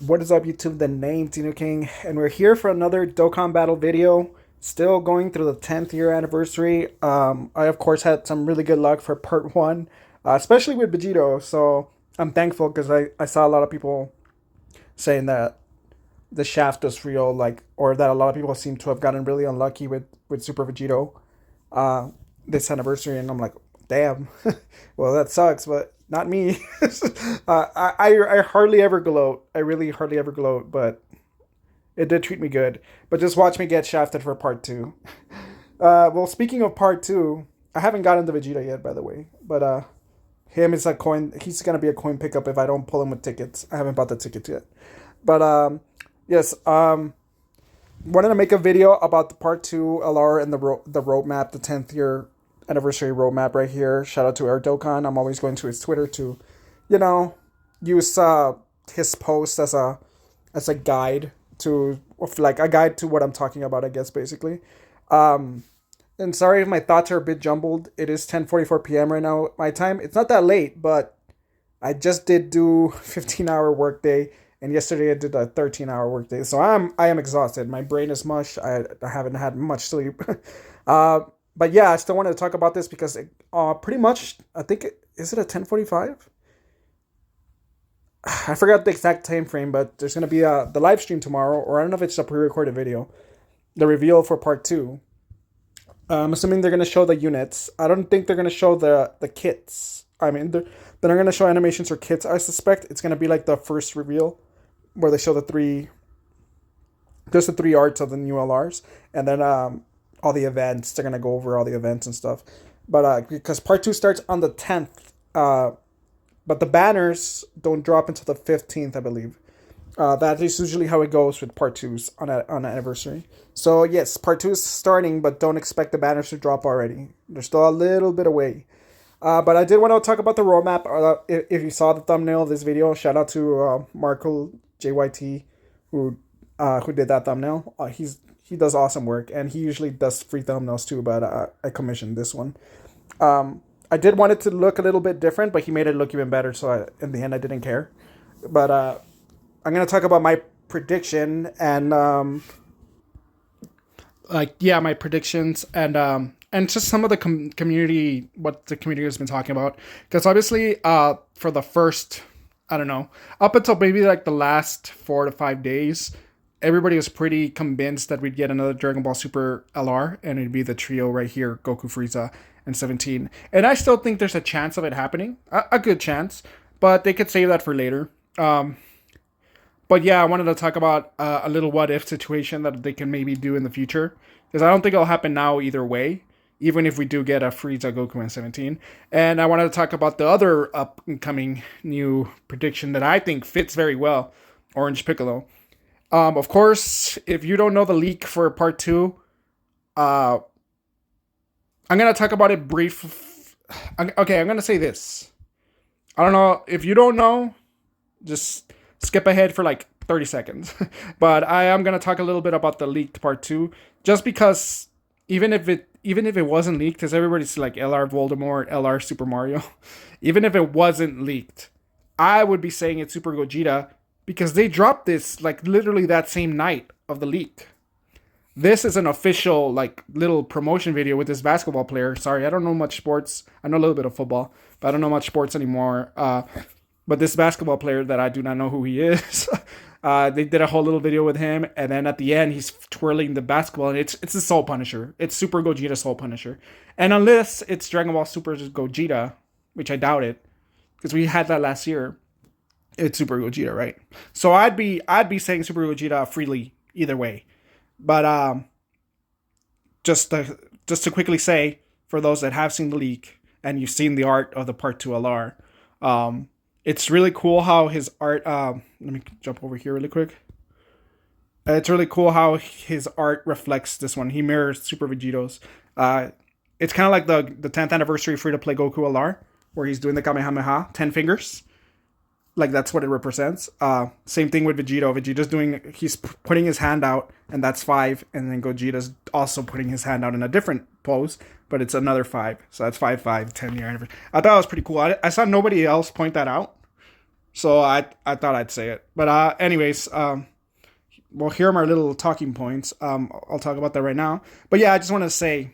What is up, YouTube? The name Tino King, and we're here for another Dokkan battle video. Still going through the 10th year anniversary. I of course had some really good luck for part one, especially with Vegito. So I'm thankful because I saw a lot of people saying that the shaft was real, like, or that a lot of people seem to have gotten really unlucky with Super Vegito uh, this anniversary, and I'm like, damn. Well, that sucks, but not me. I hardly ever gloat. I really hardly ever gloat, but it did treat me good. But just watch me get shafted for part two. Well, speaking of part two, I haven't gotten the Vegeta yet, by the way. But him is a coin. He's gonna be a coin pickup if I don't pull him with tickets. I haven't bought the tickets yet. But yes. Wanted to make a video about the part two LR and the roadmap, the 10th year anniversary roadmap right here. Shout out to our Dokkan. I'm always going to his Twitter to, you know, use his post as a guide to, like, a guide to what I'm talking about, I guess, basically. And sorry if my thoughts are a bit jumbled. It is 10:44 p.m. right now my time. It's not that late, but I just did do 15-hour workday, and yesterday I did a 13-hour workday. So I am exhausted. My brain is mush. I haven't had much sleep. But yeah, I still wanted to talk about this because pretty much, I think, is it a 10:45? I forgot the exact time frame, but there's going to be the live stream tomorrow, or I don't know if it's a pre-recorded video, the reveal for part two. I'm assuming they're going to show the units. I don't think they're going to show the kits. I mean, they're going to show animations or kits. I suspect it's going to be like the first reveal, where they show just the three arts of the new LRs, and then all the events. They're gonna go over all the events and stuff. But because part two starts on the 10th, but the banners don't drop until the 15th, I believe. That is usually how it goes with part twos on an anniversary. So yes, part two is starting, but don't expect the banners to drop already. There's still a little bit away. But I did want to talk about the roadmap. If you saw the thumbnail of this video, shout out to Marco JYT who did that thumbnail. He does awesome work, and he usually does free thumbnails too, but I commissioned this one. I did want it to look a little bit different, but he made it look even better, so in the end I didn't care. But I'm going to talk about my prediction and my predictions and just some of the community, what the community has been talking about. Because obviously for the first, I don't know, up until maybe like the last 4 to 5 days, everybody was pretty convinced that we'd get another Dragon Ball Super LR, and it'd be the trio right here, Goku, Frieza, and 17. And I still think there's a chance of it happening, a good chance, but they could save that for later. But yeah, I wanted to talk about a little what-if situation that they can maybe do in the future, because I don't think it'll happen now either way, even if we do get a Frieza, Goku, and 17. And I wanted to talk about the other upcoming new prediction that I think fits very well, Orange Piccolo. Of course, if you don't know the leak for part two, I'm going to talk about it brief. Okay, I'm going to say this. I don't know. If you don't know, just skip ahead for like 30 seconds. But I am going to talk a little bit about the leaked part two, just because even if it wasn't leaked, because everybody's like LR Voldemort, LR Super Mario, even if it wasn't leaked, I would be saying it's Super Gogeta, because they dropped this like literally that same night of the leak. This is an official like little promotion video with this basketball player. Sorry, I don't know much sports. I know a little bit of football, but I don't know much sports anymore. But this basketball player that I do not know who he is, they did a whole little video with him, and then at the end he's twirling the basketball, and it's a Soul Punisher. It's Super Gogeta Soul Punisher. And unless it's Dragon Ball Super Gogeta, which I doubt it, because we had that last year, it's Super Gogeta, right? So I'd be saying Super Gogeta freely either way. But just to quickly say, for those that have seen the leak and you've seen the art of the part 2 LR, it's really cool how his art let me jump over here really quick. It's really cool how his art reflects this one. He mirrors Super Vegito's. It's kind of like the 10th anniversary free to play Goku LR, where he's doing the Kamehameha 10 fingers. Like, that's what it represents. Same thing with Vegito. He's putting his hand out, and that's 5. And then Gogeta's also putting his hand out in a different pose, but it's another 5. So that's 5, 10 year anniversary. I thought it was pretty cool. I saw nobody else point that out. So I thought I'd say it. But anyways, well, here are my little talking points. I'll talk about that right now. But yeah, I just want to say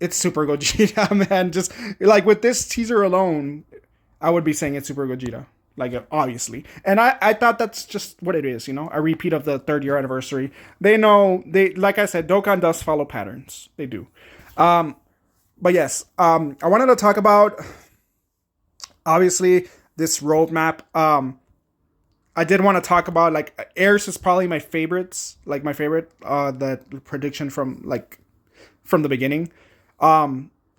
it's Super Gogeta, man. Just like with this teaser alone, I would be saying it's Super Gogeta. Like obviously, and I thought that's just what it is, you know, a repeat of the 3rd year anniversary. They know they like I said, Dokkan does follow patterns. They do. Um, but yes, I wanted to talk about obviously this roadmap. I did want to talk about like Airs is probably my favorites, like my favorite. The prediction from like from the beginning.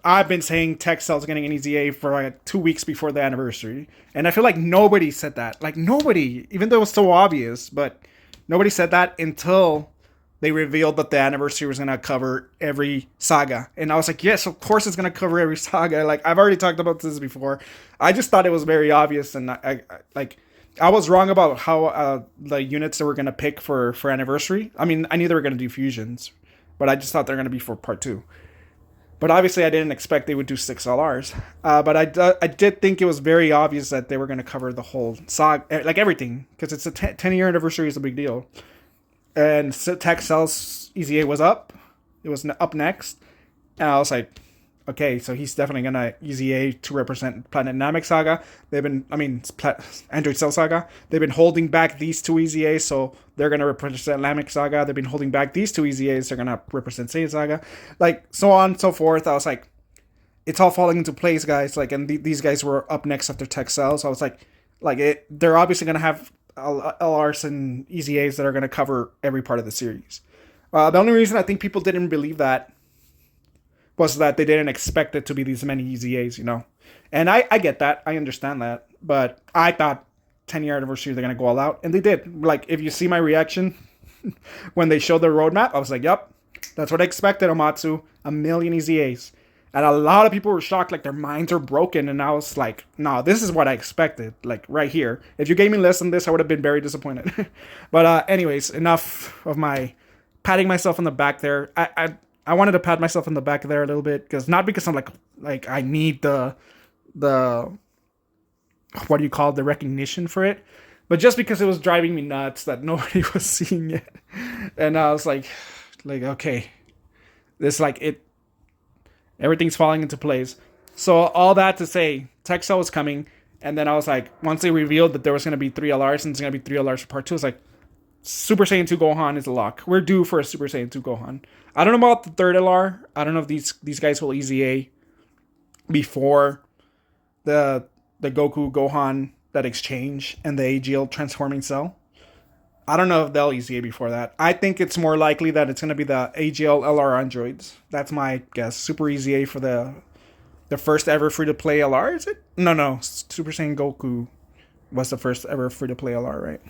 I've been saying Texel's getting an EZA for like 2 weeks before the anniversary, and I feel like nobody said that. Like nobody, even though it was so obvious, but nobody said that until they revealed that the anniversary was gonna cover every saga, and I was like, yes, of course it's gonna cover every saga. Like I've already talked about this before. I just thought it was very obvious, and I was wrong about how the units that we're gonna pick for anniversary. I mean, I knew they were gonna do fusions, but I just thought they're gonna be for part 2. But obviously, I didn't expect they would do 6 LRs. But I did think it was very obvious that they were going to cover the whole saga, like everything, because it's a 10-year anniversary is a big deal. And Texel's EZA was up. It was up next. And I was like, okay, so he's definitely going to EZA to represent Planet Namek Saga. Android Cell Saga. They've been holding back these 2 EZAs, so they're going to represent Namek Saga. They've been holding back these 2 EZAs, they're going to represent Saiyan Saga. Like, so on and so forth. I was like, it's all falling into place, guys. Like, and these guys were up next after Texel, so I was like, they're obviously going to have LRs and EZAs that are going to cover every part of the series. The only reason I think people didn't believe that was that they didn't expect it to be these many EZAs, you know. And I get that. I understand that. But I thought 10-year anniversary, they're going to go all out. And they did. Like, if you see my reaction when they showed the roadmap, I was like, yep, that's what I expected, Omatsu. A million EZAs. And a lot of people were shocked, like their minds are broken. And I was like, no, this is what I expected. Like, right here. If you gave me less than this, I would have been very disappointed. But anyways, enough of my patting myself on the back there. I wanted to pat myself on the back there a little bit, because not because I'm like I need the what do you call it, the recognition for it, but just because it was driving me nuts that nobody was seeing it. And I was like okay, this like it everything's falling into place. So all that to say, Texel was coming, and then I was like, once they revealed that there was going to be 3 LRs and it's going to be 3 LRs for part 2, I was like, Super Saiyan 2 Gohan is a lock. We're due for a Super Saiyan 2 Gohan. I don't know about the 3rd LR. I don't know if these guys will EZA before the Goku Gohan, that exchange, and the AGL transforming cell. I don't know if they'll EZA before that. I think it's more likely that it's going to be the AGL LR androids. That's my guess. Super EZA for the first ever free to play LR, is it? No. Super Saiyan Goku was the first ever free to play LR, right?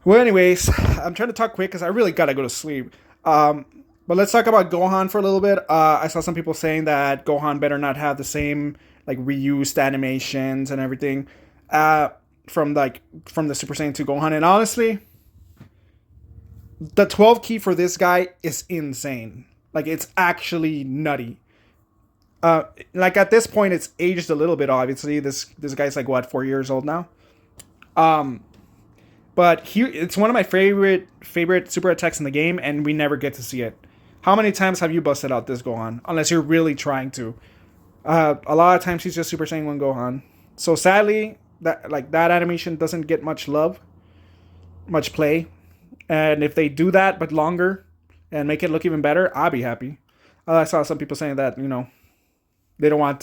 Well, anyways, I'm trying to talk quick because I really gotta go to sleep. But let's talk about Gohan for a little bit. I saw some people saying that Gohan better not have the same like reused animations and everything from the Super Saiyan 2 Gohan. And honestly, the 12 key for this guy is insane. Like, it's actually nutty. Like at this point, it's aged a little bit. Obviously, this guy's like what, 4 years old now. But it's one of my favorite super attacks in the game, and we never get to see it. How many times have you busted out this Gohan? Unless you're really trying to. A lot of times he's just Super Saiyan 1 Gohan. So sadly, that animation doesn't get much love, much play. And if they do that but longer and make it look even better, I'll be happy. I saw some people saying that, you know, they don't want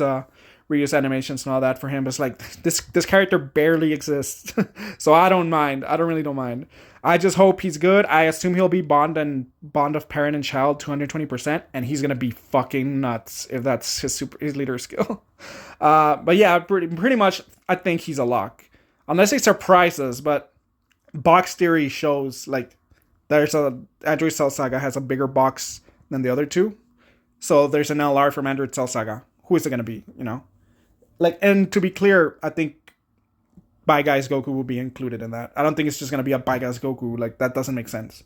reuse animations and all that for him. But it's like, this character barely exists. So I don't mind. I really don't mind. I just hope he's good. I assume he'll be bond of parent and child 220%, and he's gonna be fucking nuts if that's his leader skill. But yeah, pretty much I think he's a lock. Unless they surprise us, but box theory shows like there's Android Cell Saga has a bigger box than the other two. So there's an LR from Android Cell Saga. Who is it gonna be, you know? Like, and to be clear, I think Bye Guys Goku will be included in that. I don't think it's just going to be a Bye Guys Goku. Like, that doesn't make sense.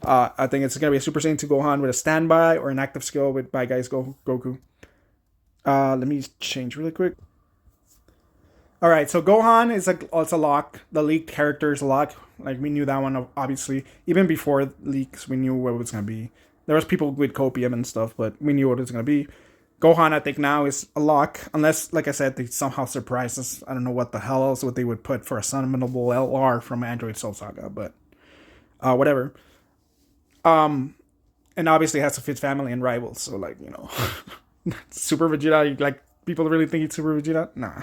I think it's going to be a Super Saiyan 2 Gohan with a standby or an active skill with Bye Guys Goku. Let me change really quick. All right, so Gohan is it's a lock. The leaked character is a lock. Like we knew that one obviously. Even before leaks, we knew what it was gonna be. There was people with copium and stuff, but we knew what it was gonna be. Gohan, I think now is a lock, unless, like I said, they somehow surprise us. I don't know what the hell else what they would put for a summonable LR from Android Soul Saga, but whatever. And obviously it has to fit family and rivals. So like Super Vegeta. Like people really think he's Super Vegeta? Nah.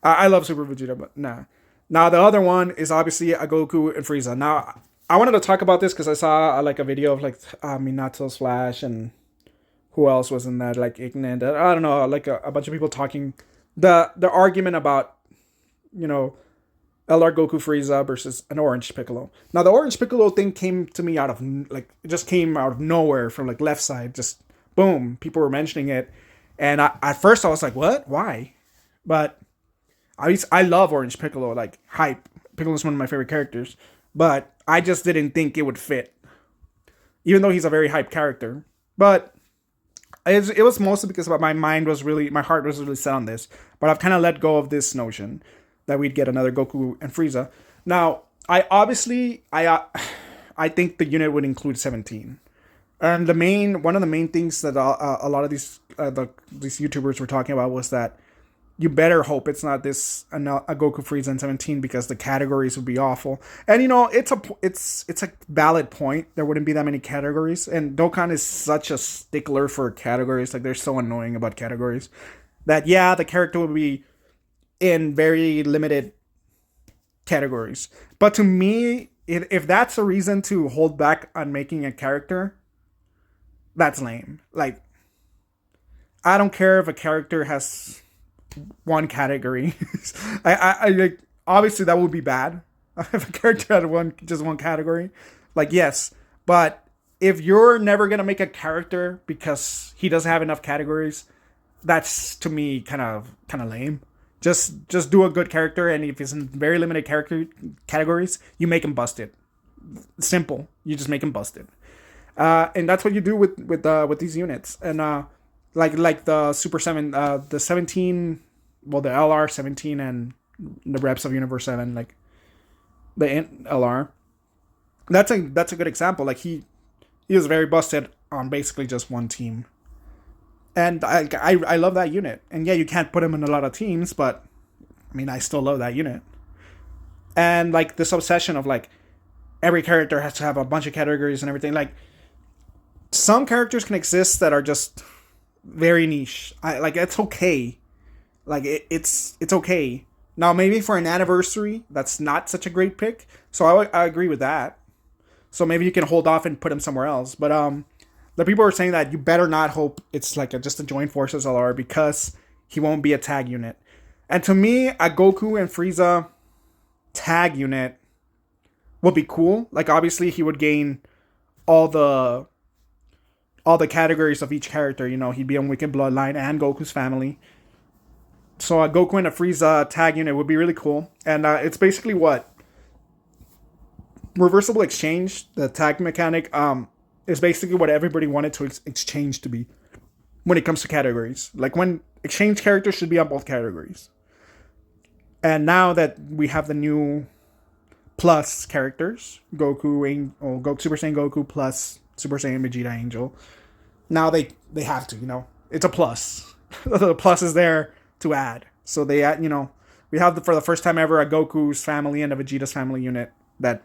I love Super Vegeta, but nah. Now the other one is obviously a Goku and Frieza. Now I wanted to talk about this because I saw like a video of like Minato's Flash and who else was in that, like Ignan. I don't know, like a bunch of people talking the argument about you know LR Goku Frieza versus an Orange Piccolo. Now the Orange Piccolo thing came to me out of like it just came out of nowhere from like left side, just boom, people were mentioning it, and at first I was like, what, why? But I love Orange Piccolo, like hype. Piccolo is one of my favorite characters, but I just didn't think it would fit, even though he's a very hype character. But it was mostly because my heart was really set on this. But I've kind of let go of this notion that we'd get another Goku and Frieza. Now, I think the unit would include 17. And one of the main things that a lot of these YouTubers were talking about was that you better hope it's not a Goku, Frieza, and 17 because the categories would be awful. And it's a valid point. There wouldn't be that many categories, and Dokkan is such a stickler for categories. Like they're so annoying about categories that the character would be in very limited categories. But to me, if that's a reason to hold back on making a character, that's lame. Like I don't care if a character has one category. I like obviously that would be bad if a character had just one category. Like yes, but if you're never gonna make a character because he doesn't have enough categories, that's to me kind of lame. Just do a good character, and if it's in very limited categories, you make him busted. Simple. You just make him busted, and that's what you do with these units. And like the Super 7, the 17, well, the LR 17 and the reps of Universe 7, like the LR. That's a good example. Like he was very busted on basically just one team. And I love that unit. And yeah, you can't put him in a lot of teams, but I mean, I still love that unit. And like this obsession of like every character has to have a bunch of categories and everything. Like some characters can exist that are just very niche. It's okay. Like it's okay. Now maybe for an anniversary, that's not such a great pick. So I agree with that. So maybe you can hold off and put him somewhere else. But the people are saying that you better not hope it's like just a joint forces LR because he won't be a tag unit. And to me, a Goku and Frieza tag unit would be cool. Like obviously he would gain all the categories of each character. He'd be on Wicked Bloodline and Goku's family. So a Goku and a Frieza tag unit would be really cool. And it's basically what reversible exchange, the tag mechanic, is basically what everybody wanted to exchange to be when it comes to categories. Like when exchange characters should be on both categories. And now that we have the new plus characters, Super Saiyan Goku plus Super Saiyan Vegeta Angel, now they have to, it's a plus. The plus is there to add. So they add, we have for the first time ever a Goku's family and a Vegeta's family unit that,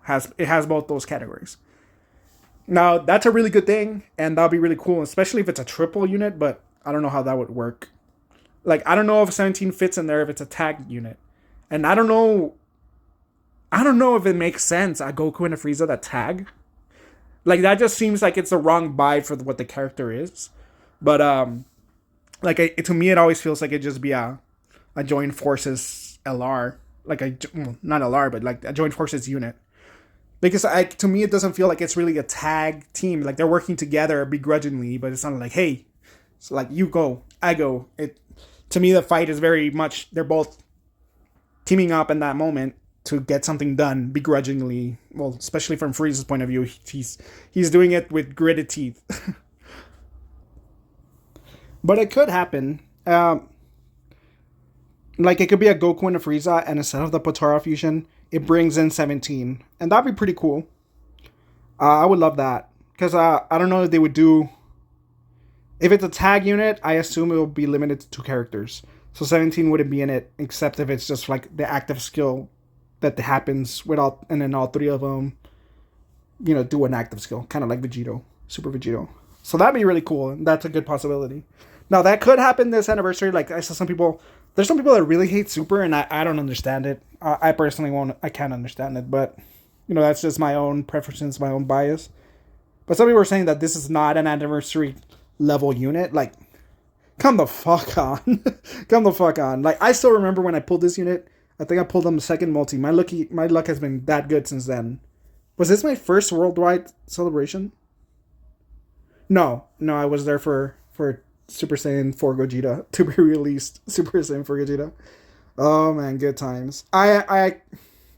has both those categories. Now, that's a really good thing, and that'll be really cool, especially if it's a triple unit, but I don't know how that would work. Like, I don't know if 17 fits in there if it's a tag unit. And I don't know if it makes sense, a Goku and a Frieza that tag. Like, that just seems like it's the wrong buy for what the character is. But, to me, it always feels like it'd just be a joint forces LR. Like, not LR, but like a joint forces unit. Because to me, it doesn't feel like it's really a tag team. Like, they're working together begrudgingly, but it's not like, hey, it's like, you go, I go. To me, the fight is very much, they're both teaming up in that moment to get something done begrudgingly. Well, especially from Frieza's point of view, he's doing it with gritted teeth. But it could happen. Like it could be a Goku and a Frieza, and instead of the Potara fusion, it brings in 17, and that'd be pretty cool. I would love that because I don't know if they would do. If it's a tag unit, I assume it will be limited to 2 characters. So 17 wouldn't be in it, except if it's just like the active skill that happens with all, and then all three of them, do an active skill, kind of like Vegito, Super Vegito. So that'd be really cool, and that's a good possibility. Now that could happen this anniversary. Like I saw some people, there's some people that really hate Super, and I don't understand it. I personally won't. I can't understand it, but that's just my own preferences, my own bias. But some people are saying that this is not an anniversary level unit. Like, come the fuck on, come the fuck on. Like I still remember when I pulled this unit. I think I pulled on the second multi. My luck has been that good since then. Was this my first worldwide celebration? No, I was there for Super Saiyan 4 Gogeta to be released. Super Saiyan 4 Gogeta. Oh man, good times. I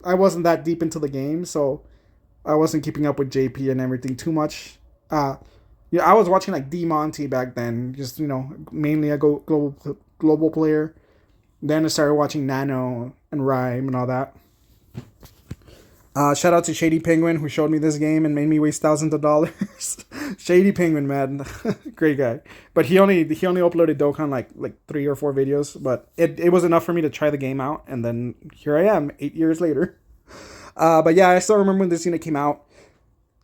wasn't that deep into the game, so I wasn't keeping up with JP and everything too much. I was watching like D Monty back then, just mainly a global player. Then I started watching Nano and Rhyme and all that. Shout out to Shady Penguin who showed me this game and made me waste thousands of dollars. Shady Penguin, man, great guy. But he only uploaded Dokkan like 3 or 4 videos, but it was enough for me to try the game out, and then here I am 8 years later. But yeah, I still remember when this unit came out.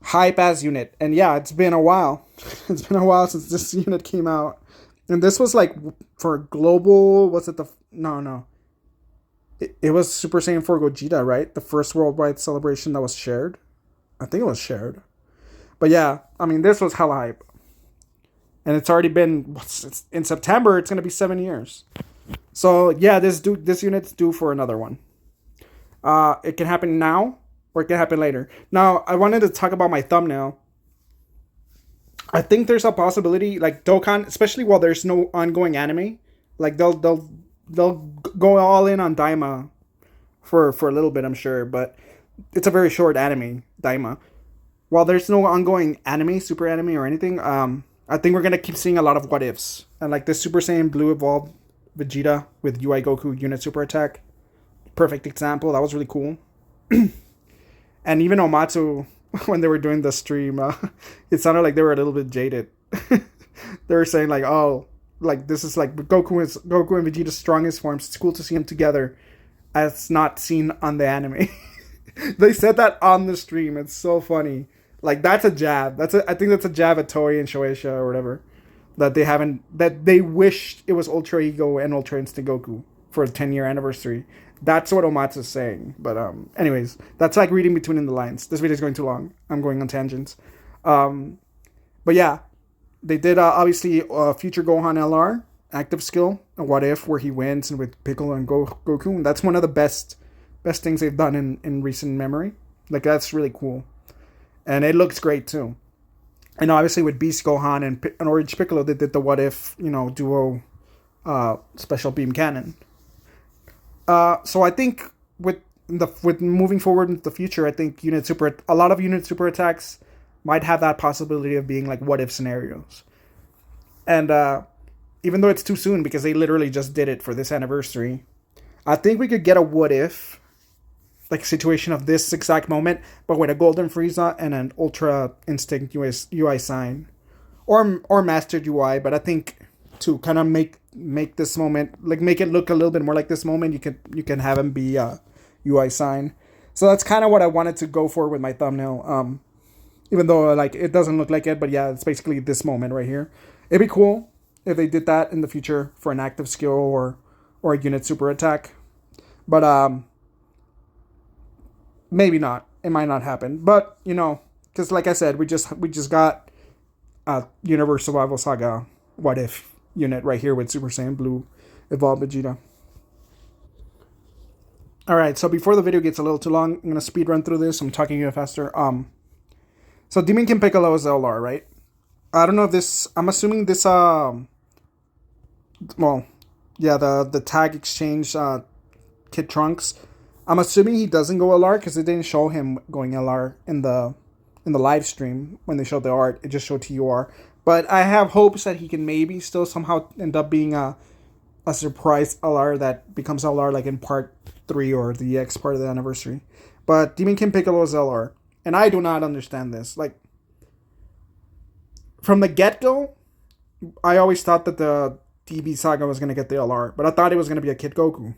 Hype ass unit, and yeah, it's been a while. It's been a while since this unit came out, and this was like for global. Was it the no? It was Super Saiyan 4 Gogeta, right? The first worldwide celebration that was shared. I think it was shared. But yeah, I mean, this was hella hype. And it's already been, it's in September, it's going to be 7 years. So yeah, this unit's due for another one. It can happen now, or it can happen later. Now, I wanted to talk about my thumbnail. I think there's a possibility, like Dokkan, especially while there's no ongoing anime, like they'll go all in on Daima for a little bit, I'm sure, but it's a very short anime, Daima. While there's no ongoing anime, super anime or anything, I think we're gonna keep seeing a lot of what ifs. And like the Super Saiyan Blue evolved Vegeta with UI Goku unit super attack, perfect example. That was really cool. And even Omatsu, when they were doing the stream, it sounded like they were a little bit jaded. They were saying like, oh, like this is like Goku and Vegeta's strongest forms. It's cool to see them together, as not seen on the anime. They said that on the stream. It's so funny. Like that's a jab. I think that's a jab at Toei and Shueisha or whatever. That they wished it was Ultra Ego and Ultra Instinct Goku for a 10-year anniversary. That's what Omatsu's saying. But anyways, that's like reading between the lines. This video is going too long. I'm going on tangents. But yeah, they did obviously Future Gohan LR active skill, a what if where he wins and with Piccolo and Goku. And that's one of the best things they've done in recent memory. Like that's really cool, and it looks great too. And obviously with Beast Gohan and Orange Piccolo, they did the what if duo special beam cannon. So I think with moving forward into the future, I think a lot of unit super attacks might have that possibility of being like what if scenarios. And even though it's too soon because they literally just did it for this anniversary, I think we could get a what if like situation of this exact moment, but with a Golden Frieza and an Ultra Instinct UI sign, or Mastered UI. But I think to kind of make this moment, like make it look a little bit more like this moment, you can have him be UI sign. So that's kind of what I wanted to go for with my thumbnail. Even though like it doesn't look like it, but yeah, it's basically this moment right here. It'd be cool if they did that in the future for an active skill or a unit super attack. But maybe not. It might not happen. But because like I said, we just got a Universe Survival Saga what if unit right here with Super Saiyan Blue evolved Vegeta. All right, so before the video gets a little too long, I'm gonna speed run through this. I'm talking even faster. So Demon King Piccolo is LR, right? I don't know if this. I'm assuming this. Well, yeah, the tag exchange. Kid Trunks. I'm assuming he doesn't go LR because it didn't show him going LR in the live stream when they showed the art. It just showed TUR. But I have hopes that he can maybe still somehow end up being a surprise LR that becomes LR like in part 3 or the X part of the anniversary. But Demon King Piccolo is LR. And I do not understand this. Like, from the get go, I always thought that the DB Saga was going to get the LR, but I thought it was going to be a Kid Goku.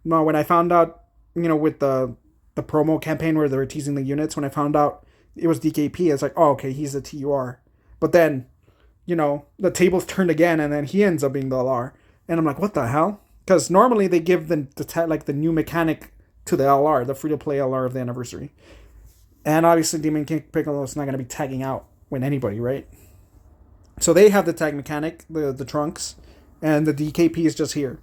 No, when I found out, with the promo campaign where they were teasing the units, when I found out it was DKP, it's like, oh, okay, he's a TUR. But then, the tables turned again, and then he ends up being the LR. And I'm like, what the hell? Because normally they give the new mechanic to the LR, the free-to-play LR of the anniversary. And obviously Demon King Piccolo is not going to be tagging out with anybody, right? So they have the tag mechanic, the trunks, and the DKP is just here.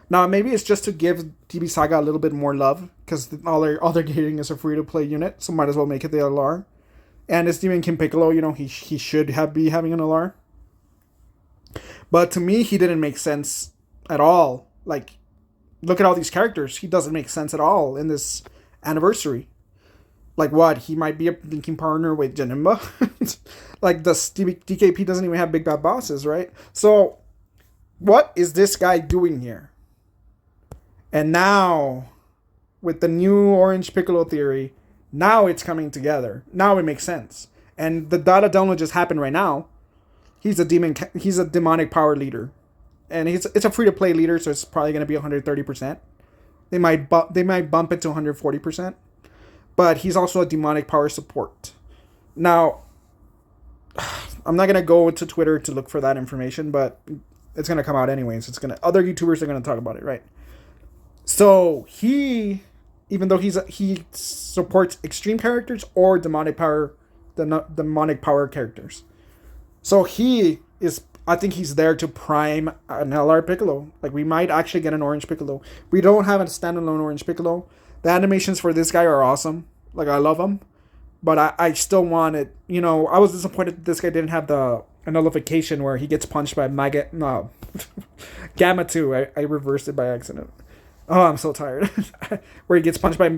Now, maybe it's just to give DB Saga a little bit more love, because all they're getting is a free-to-play unit, so might as well make it the LR. And it's Demon King Piccolo, he should be having an LR. But to me, he didn't make sense at all. Like, look at all these characters. He doesn't make sense at all in this anniversary. Like, what? He might be a linking partner with Janemba? Like, the DKP doesn't even have big bad bosses, right? So, what is this guy doing here? And now, with the new Orange Piccolo theory, now it's coming together. Now it makes sense. And the data download just happened right now. He's a demonic power leader. And it's a free-to-play leader, so it's probably going to be 130%. They might bump it to 140%. But he's also a demonic power support. Now, I'm not going to go to Twitter to look for that information, but it's going to come out anyways. Other YouTubers are going to talk about it, right? So even though he supports extreme characters or demonic power characters. So I think he's there to prime an LR Piccolo. Like, we might actually get an Orange Piccolo. We don't have a standalone Orange Piccolo. The animations for this guy are awesome. Like, I love them. But I still want it. I was disappointed that this guy didn't have a nullification where he gets punched by Gamma 2. I reversed it by accident. Oh, I'm so tired. Where he gets punched by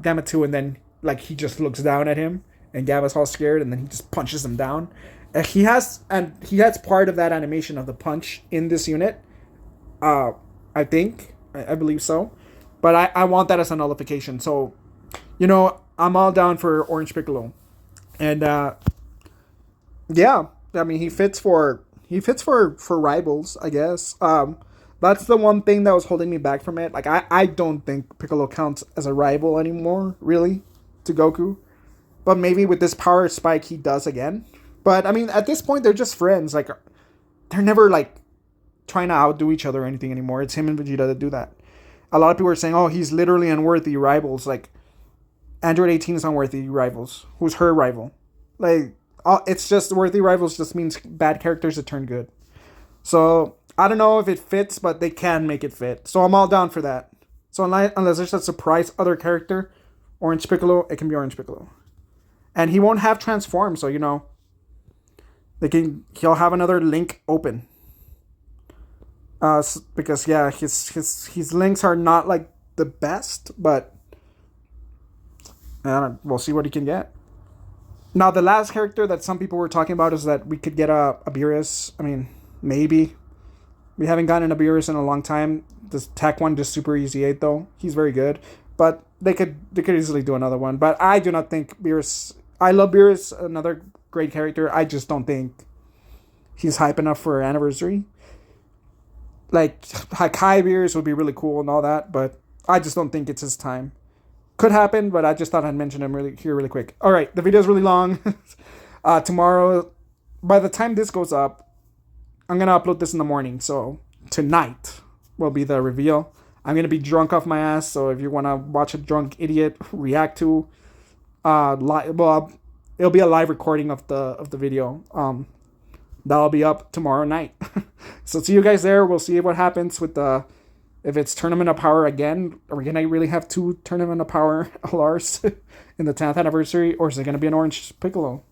Gamma 2 and then, like, he just looks down at him and Gamma's all scared and then he just punches him down. And he has part of that animation of the punch in this unit. I believe so. But I want that as a nullification. So, I'm all down for Orange Piccolo. And yeah, I mean, he fits for rivals, I guess. That's the one thing that was holding me back from it. Like, I don't think Piccolo counts as a rival anymore, really, to Goku. But maybe with this power spike, he does again. But, I mean, at this point, they're just friends. Like, they're never, like, trying to outdo each other or anything anymore. It's him and Vegeta that do that. A lot of people are saying, oh, he's literally unworthy rivals. Like, Android 18 is unworthy rivals. Who's her rival? Like, it's just worthy rivals just means bad characters that turn good. So, I don't know if it fits, but they can make it fit. So, I'm all down for that. So, unless there's a surprise other character, Orange Piccolo, it can be Orange Piccolo. And he won't have transform, so, he'll have another link open. Because yeah, his links are not like the best, but we'll see what he can get. Now, the last character that some people were talking about is that we could get a Beerus. I mean, maybe. We haven't gotten a Beerus in a long time. This Tech one just Super Easy 8 though. He's very good, but they could easily do another one. But I do not think Beerus. I love Beerus, another great character. I just don't think he's hype enough for anniversary. Like, Hakai Beerus would be really cool and all that, but I just don't think it's his time. Could happen, but I just thought I'd mention him really quick. All right, the video is really long. Tomorrow, by the time this goes up, I'm going to upload this in the morning. So tonight will be the reveal. I'm going to be drunk off my ass. So if you want to watch a drunk idiot react to, it'll be a live recording of the video. That'll be up tomorrow night. So see you guys there. We'll see what happens with if it's Tournament of Power again. Are we going to really have 2 Tournament of Power LRs in the 10th anniversary? Or is it going to be an Orange Piccolo?